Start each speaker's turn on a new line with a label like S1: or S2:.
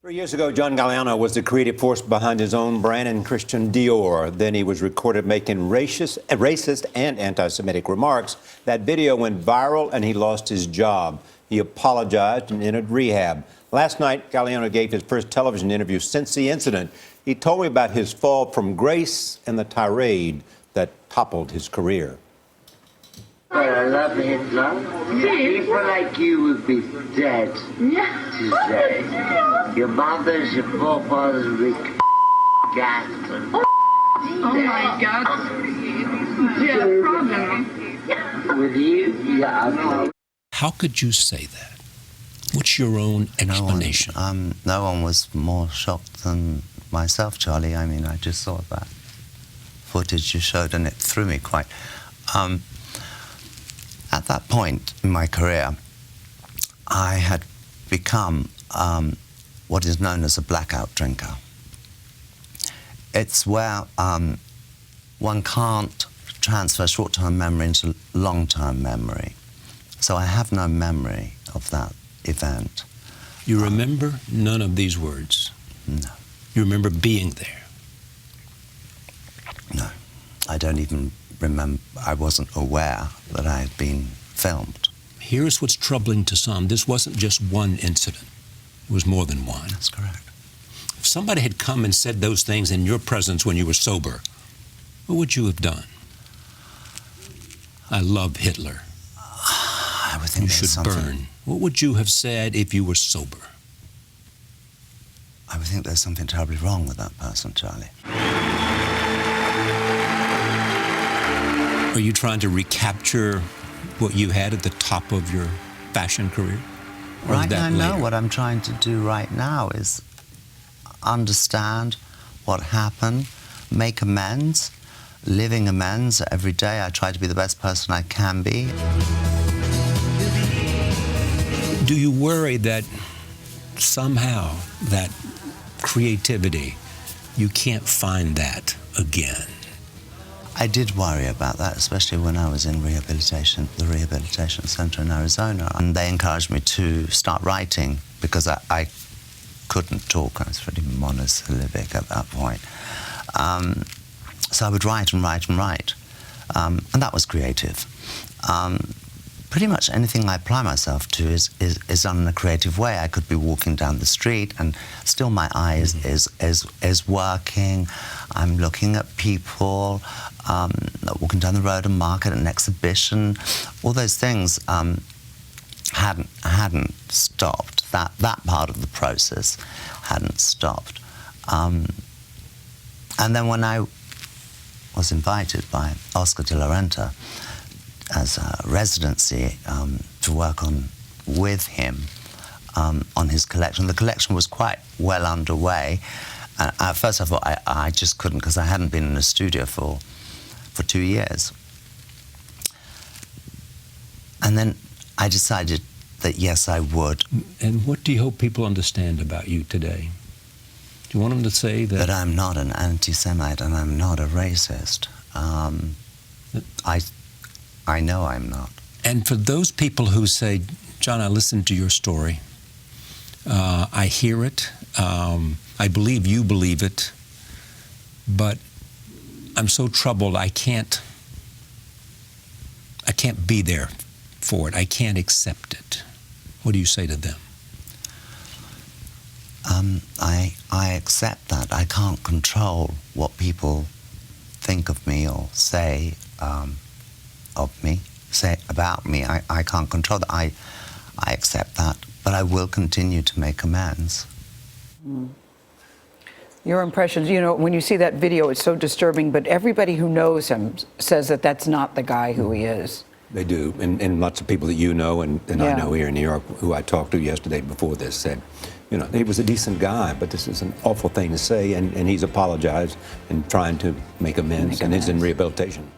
S1: 3 years ago, John Galliano was the creative force behind his own brand and Christian Dior. Then he was recorded making racist and anti-Semitic remarks. That video went viral and he lost his job. He apologized and entered rehab. Last night, Galliano gave his first television interview since the incident. He told me about his fall from grace and the tirade that toppled his career.
S2: I love Hitler. People like you would be dead today. Your mothers, your forefathers would be gassed.
S3: Oh my God. Do you have a problem?
S2: With you? Yeah, I know.
S4: How could you say that? What's your own explanation?
S5: No one was more shocked than myself, Charlie. I mean, I just saw that footage you showed and it threw me quite. At that point in my career, I had become what is known as a blackout drinker. It's where one can't transfer short-term memory into long-term memory. So I have no memory of that event.
S4: You remember none of these words?
S5: No.
S4: You remember being there?
S5: No. I don't even remember. I wasn't aware that I had been filmed.
S4: Here's what's troubling to some. This wasn't just one incident. It was more than one.
S5: That's correct.
S4: If somebody had come and said those things in your presence when you were sober, what would you have done? I love Hitler.
S5: I would think
S4: you should burn. What would you have said if you were sober?
S5: I would think there's something terribly wrong with that person, Charlie.
S4: Are you trying to recapture what you had at the top of your fashion career?
S5: Right now, no. What I'm trying to do right now is understand what happened, make amends, living amends every day. I try to be the best person I can be.
S4: Do you worry that somehow that creativity, you can't find that again?
S5: I did worry about that, especially when I was in rehabilitation, the rehabilitation center in Arizona. And they encouraged me to start writing because I couldn't talk. I was pretty monosyllabic at that point. So I would write and write and write. And that was creative. Pretty much anything I apply myself to is done in a creative way. I could be walking down the street and still my eye is working. I'm looking at people, walking down the road, a market, an exhibition. All those things hadn't stopped. That part of the process hadn't stopped. And then when I was invited by Oscar de la Renta as a residency to work with him on his collection. The collection was quite well underway. At first I thought I just couldn't because I hadn't been in a studio for 2 years. And then I decided that yes, I would.
S4: And what do you hope people understand about you today? Do you want them to say that...
S5: That I'm not an anti-Semite and I'm not a racist. I know I'm not.
S4: And for those people who say, John, I listened to your story, I hear it, I believe you believe it, but I'm so troubled I can't be there for it. I can't accept it. What do you say to them?
S5: I accept that. I can't control what people think of me or say about me. I can't control that. I accept that, but I will continue to make amends.
S6: Your impressions, you know, when you see that video, it's so disturbing, but everybody who knows him says that that's not the guy who he is.
S1: They do, and lots of people that you know and I know here in New York who I talked to yesterday before this said, you know, he was a decent guy, but this is an awful thing to say, and he's apologized and trying to make amends, and he's in rehabilitation.